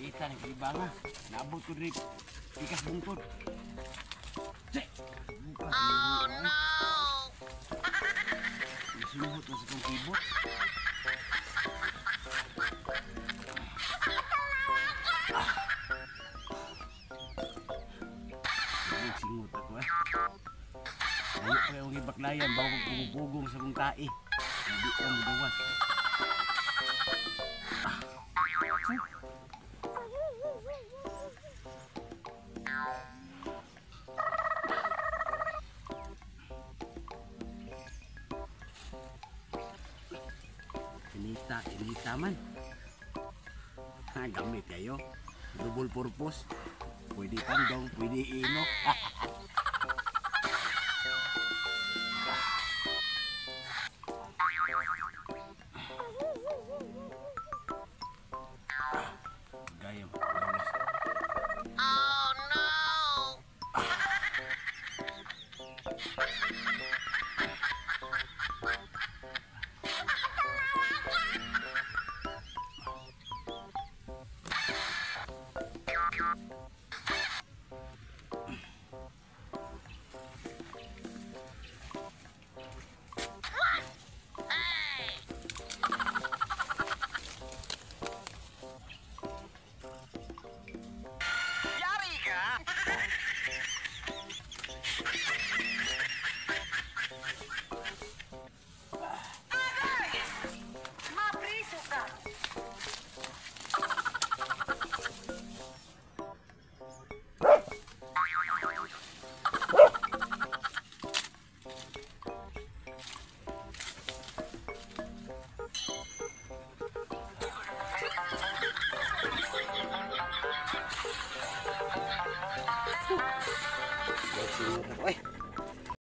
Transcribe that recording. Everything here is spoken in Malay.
Kita nih kalibangan. Nabot ko rin. Ikas bungtod. Cek! Buka oh no! Isunuhot na sa itong kibot. Singut ako eh. Ayaw ko yung ibaklayan. Bago pugong-pugong sa kong tae. Hindi ko magawas. Inita man. Gamit kayo. Double purpose. Pwede pandong, pwede ino. Gayam. Oh no! Oi.